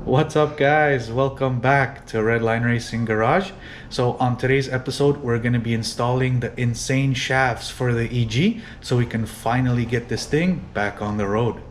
What's up, guys? Welcome back to Redline Racing Garage. So on today's episode, we're going to be installing the insane shafts for the EG so we can finally get this thing back on the road.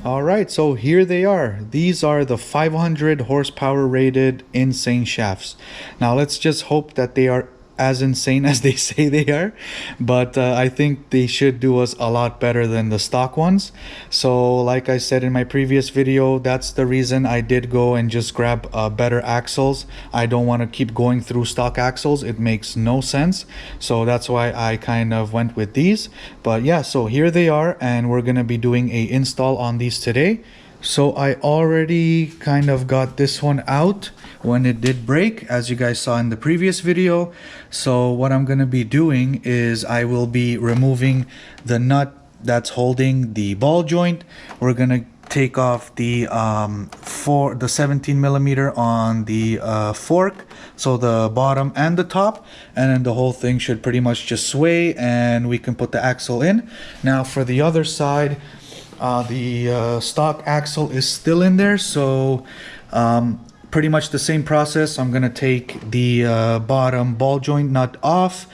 Alright, so here they are. These are the 500 horsepower rated insane shafts. Now let's just hope that they are as insane as they say they are, but I think they should do us a lot better than the stock ones. So like I said in my previous video, that's the reason I did go and just grab better axles. I don't want to keep going through stock axles. It makes no sense. So that's why I kind of went with these. But yeah, so here they are, and we're gonna be doing a install on these today. So I already kind of got this one out when it did break, as you guys saw in the previous video. So what I'm going to be doing is I will be removing the nut that's holding the ball joint. We're going to take off the 17 millimeter on the fork, so the bottom and the top, and then the whole thing should pretty much just sway and we can put the axle in. Now for the other side, the stock axle is still in there, so pretty much the same process. I'm gonna take the bottom ball joint nut off,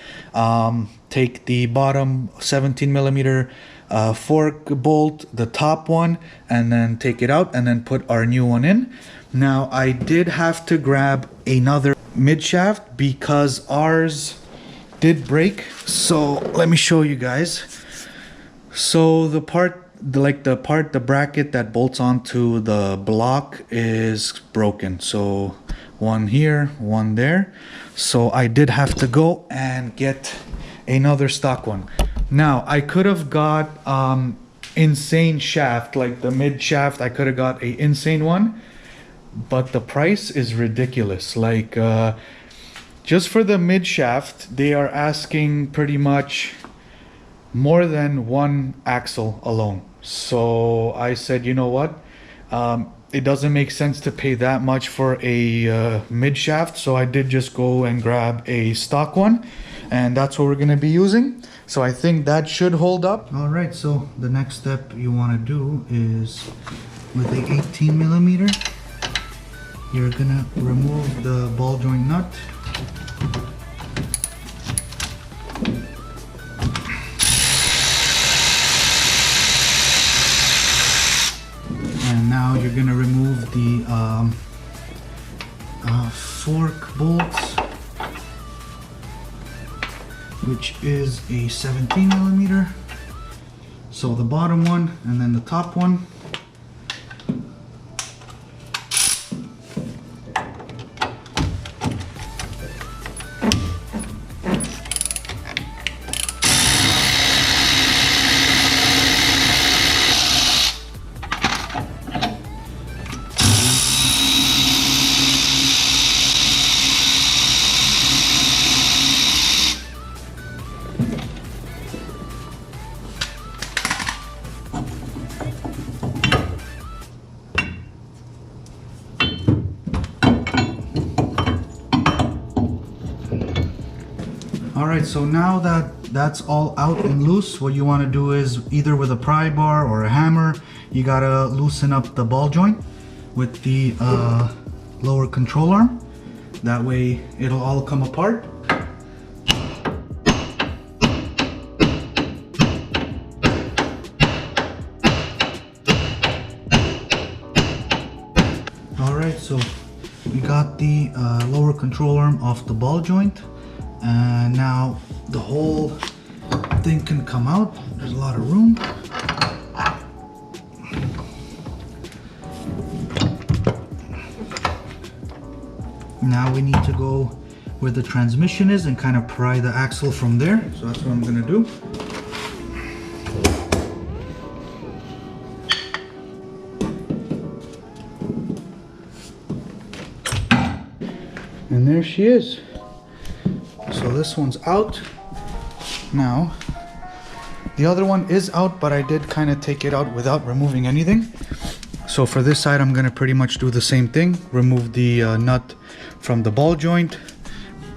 take the bottom 17 millimeter fork bolt, the top one, and then take it out and then put our new one in. Now I did have to grab another mid shaft because ours did break, so let me show you guys. So the the bracket that bolts onto the block is broken. So one here, one there. So I did have to go and get another stock one. Now I could have got insane shaft, like the mid shaft. I could have got a insane one, but the price is ridiculous. Like just for the mid shaft, they are asking pretty much more than one axle alone. So I said, you know what, it doesn't make sense to pay that much for a mid shaft. So I did just go and grab a stock one, and that's what we're going to be using. So I think that should hold up. All right, so the next step you want to do is with the 18 millimeter, you're gonna remove the ball joint nut. Now you're gonna remove the fork bolts, which is a 17 millimeter. So the bottom one and then the top one. Alright, so now that that's all out and loose, what you want to do is either with a pry bar or a hammer, you gotta loosen up the ball joint with the lower control arm. That way it'll all come apart. Alright, so We got the lower control arm off the ball joint, and now the whole thing can come out. There's a lot of room. Now we need to go where the transmission is and kind of pry the axle from there. So that's what I'm gonna do. And there she is. So this one's out. Now, the other one is out, but I did kind of take it out without removing anything. So for this side, I'm gonna pretty much do the same thing. Remove the nut from the ball joint,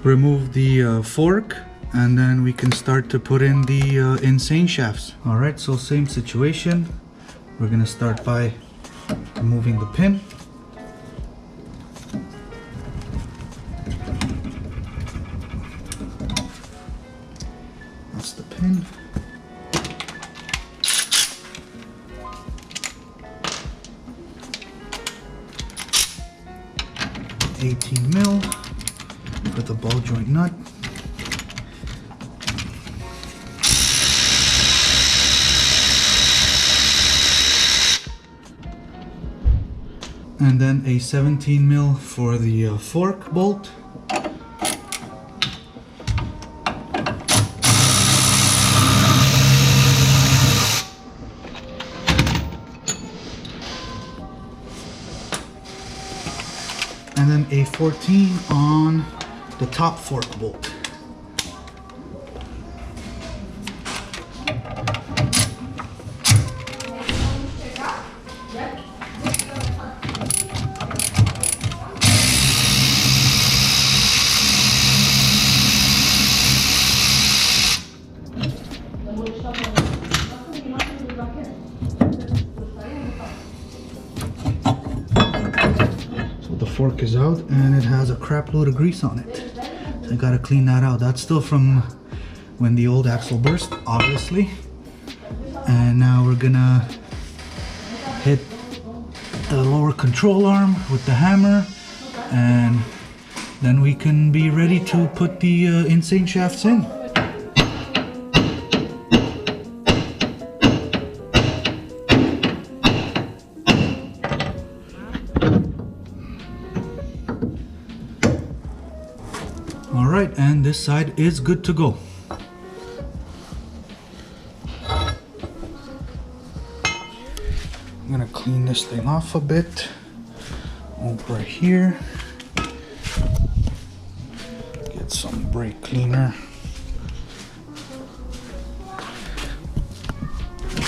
remove the fork, and then we can start to put in the insane shafts. All right, so same situation. We're gonna start by removing the pin. That's the pin. $18 for the ball joint nut. And then a 17mm for the fork bolt. And then a 14 on the top fork bolt. Fork is out and it has a crap load of grease on it, so I gotta clean that out. That's still from when the old axle burst, obviously. And now we're gonna hit the lower control arm with the hammer, and then we can be ready to put the insane shafts in. Alright, and this side is good to go. I'm gonna clean this thing off a bit over here. Get some brake cleaner.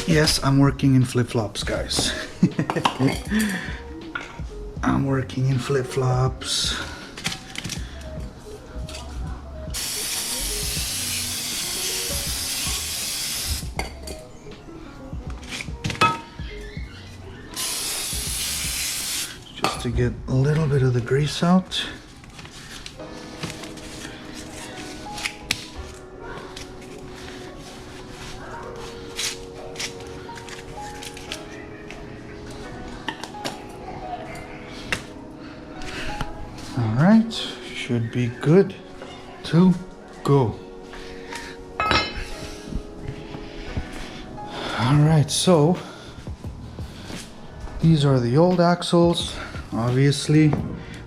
Yes, I'm working in flip-flops, guys. I'm working in flip-flops. To get a little bit of the grease out. All right, should be good to go. All right, so these are the old axles. Obviously,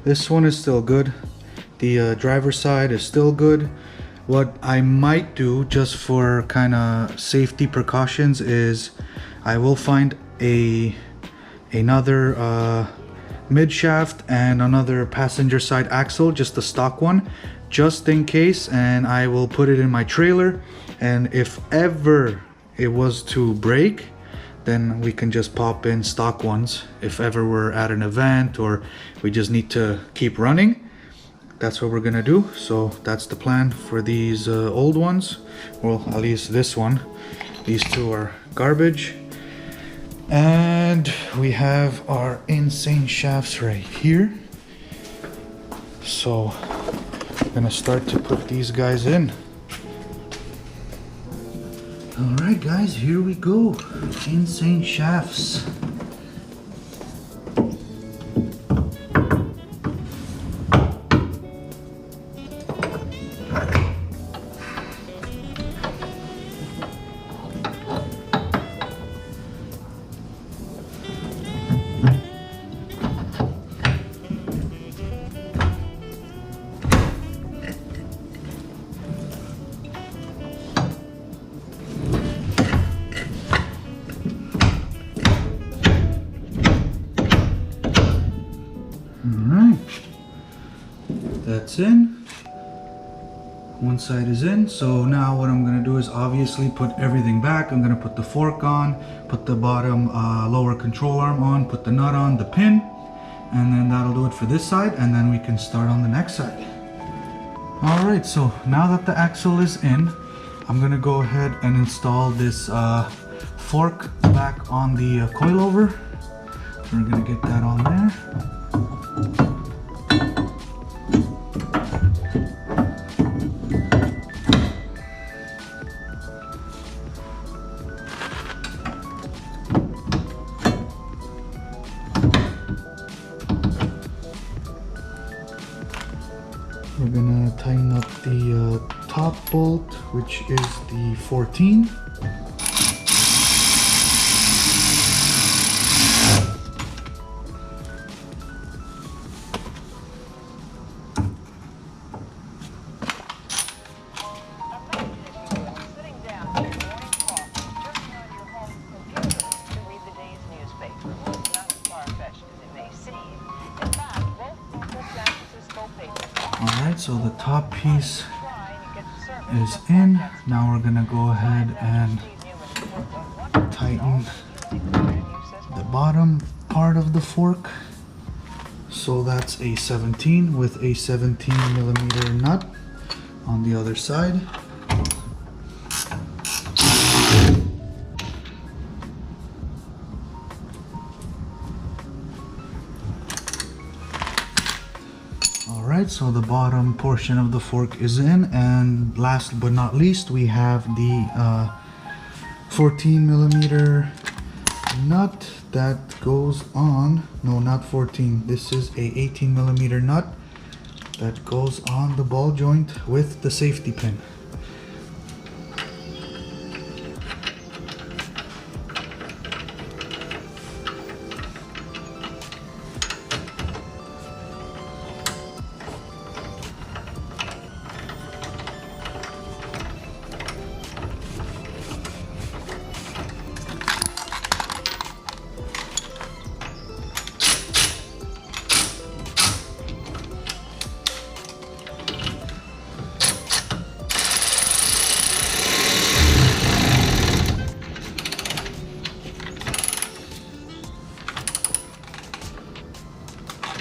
this one is still good. The driver's side is still good. What I might do, just for kind of safety precautions, is I will find another mid shaft and another passenger side axle, just the stock one, just in case, and I will put it in my trailer. And if ever it was to break, then we can just pop in stock ones if ever we're at an event or we just need to keep running. That's what we're gonna do. So that's the plan for these old ones. Well, at least this one. These two are garbage. And we have our insane shafts right here. So I'm gonna start to put these guys in. Alright guys, here we go. Insane shafts. Alright, that's in. One side is in. So now what I'm gonna do is obviously put everything back. I'm gonna put the fork on, put the bottom lower control arm on, put the nut on, the pin, and then that'll do it for this side, and then we can start on the next side. Alright, so now that the axle is in, I'm gonna go ahead and install this fork back on the coilover. We're gonna get that on there. We're gonna tighten up the top bolt, which is the 14. Alright, so the top piece is in. Now we're gonna go ahead and tighten the bottom part of the fork. So that's a 17 with a 17mm nut on the other side. Alright, so the bottom portion of the fork is in, and last but not least we have the 14mm nut that goes on, no, not 14, this is a 18mm nut that goes on the ball joint with the safety pin.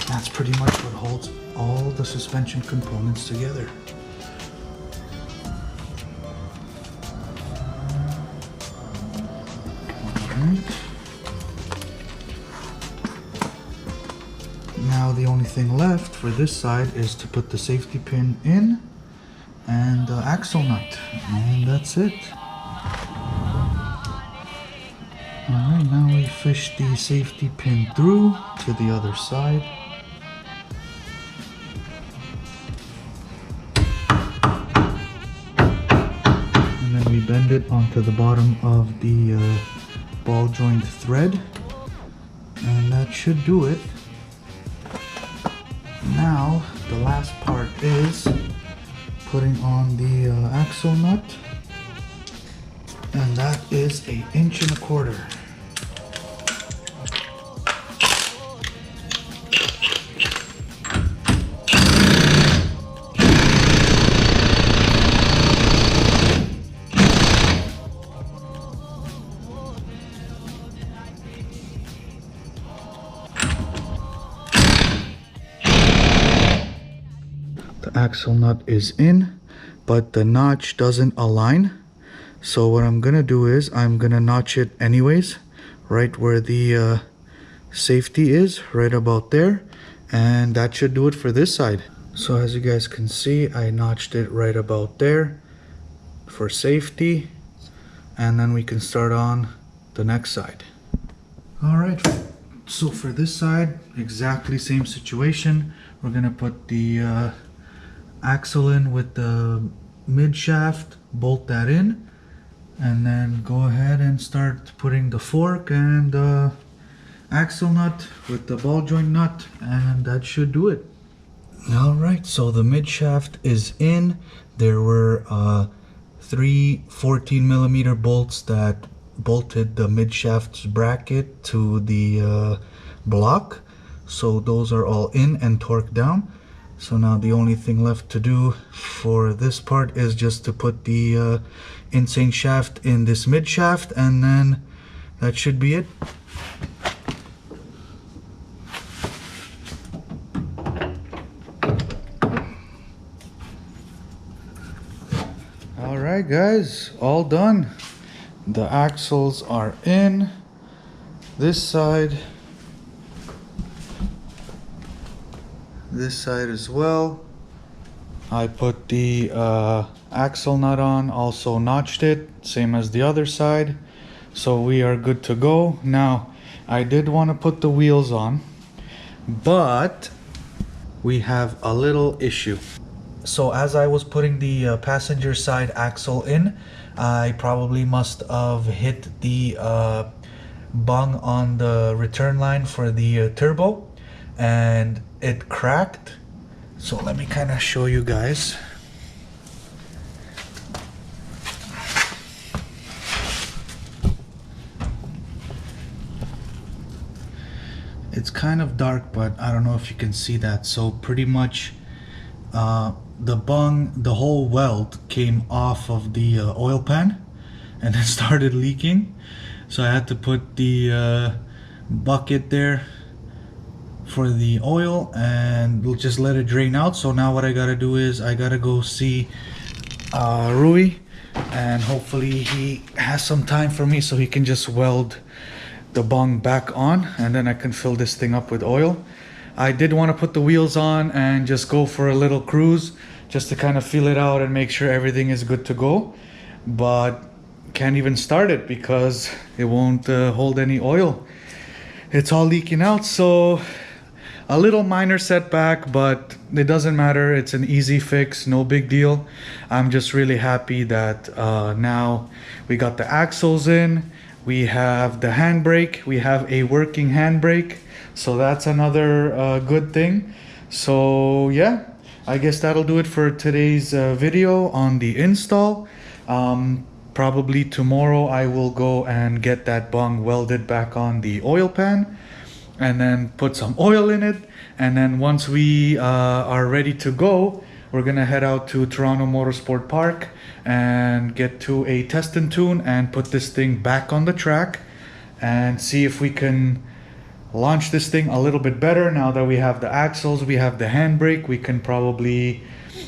That's pretty much what holds all the suspension components together. Alright. Now the only thing left for this side is to put the safety pin in and the axle nut, and that's it. Alright, now we fish the safety pin through to the other side. We bend it onto the bottom of the ball joint thread, and that should do it. Now the last part is putting on the axle nut, and that is 1.25 inches. Axle nut is in, but the notch doesn't align. So what I'm gonna do is I'm gonna notch it anyways, right where the safety is, right about there, and that should do it for this side. So as you guys can see, I notched it right about there for safety, and then we can start on the next side. All right, so for this side, exactly same situation. We're gonna put the axle in with the mid shaft, bolt that in, and then go ahead and start putting the fork and the axle nut with the ball joint nut, and that should do it. Alright, so the mid shaft is in. There were 3 14mm bolts that bolted the mid shaft's bracket to the block. So those are all in and torqued down. So now the only thing left to do for this part is just to put the insane shaft in this mid shaft, and then that should be it. Alright guys, all done. The axles are in. This side as well. I put the axle nut on, also notched it, same as the other side. So we are good to go. Now, I did want to put the wheels on, but we have a little issue. So as I was putting the passenger side axle in, I probably must have hit the bung on the return line for the turbo, and it cracked. So let me kind of show you guys. It's kind of dark, but I don't know if you can see that. So pretty much the bung, the whole weld came off of the oil pan and it started leaking. So I had to put the bucket there for the oil and we'll just let it drain out. So now what I gotta do is I gotta go see Rui, and hopefully he has some time for me so he can just weld the bung back on, and then I can fill this thing up with oil. I did want to put the wheels on and just go for a little cruise just to kind of feel it out and make sure everything is good to go, but can't even start it because it won't hold any oil. It's all leaking out. So a little minor setback, but it doesn't matter. It's an easy fix, no big deal. I'm just really happy that now we got the axles in, we have the handbrake, we have a working handbrake, so that's another good thing. So yeah, I guess that'll do it for today's video on the install. Probably tomorrow I will go and get that bung welded back on the oil pan and then put some oil in it, and then once we are ready to go, we're gonna head out to Toronto Motorsport Park and get to a test and tune and put this thing back on the track and see if we can launch this thing a little bit better. Now that we have the axles, we have the handbrake, we can probably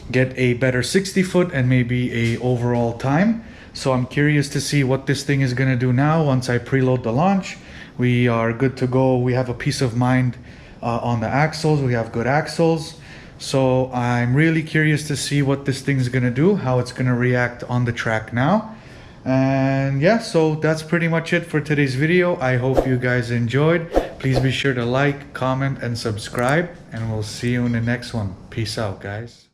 get a better 60 foot and maybe a overall time. So I'm curious to see what this thing is gonna do now once I preload the launch. We are good to go. We have a peace of mind on the axles. We have good axles. So I'm really curious to see what this thing's gonna do, how it's gonna react on the track now. And yeah, so that's pretty much it for today's video. I hope you guys enjoyed. Please be sure to like, comment, and subscribe, and we'll see you in the next one. Peace out, guys.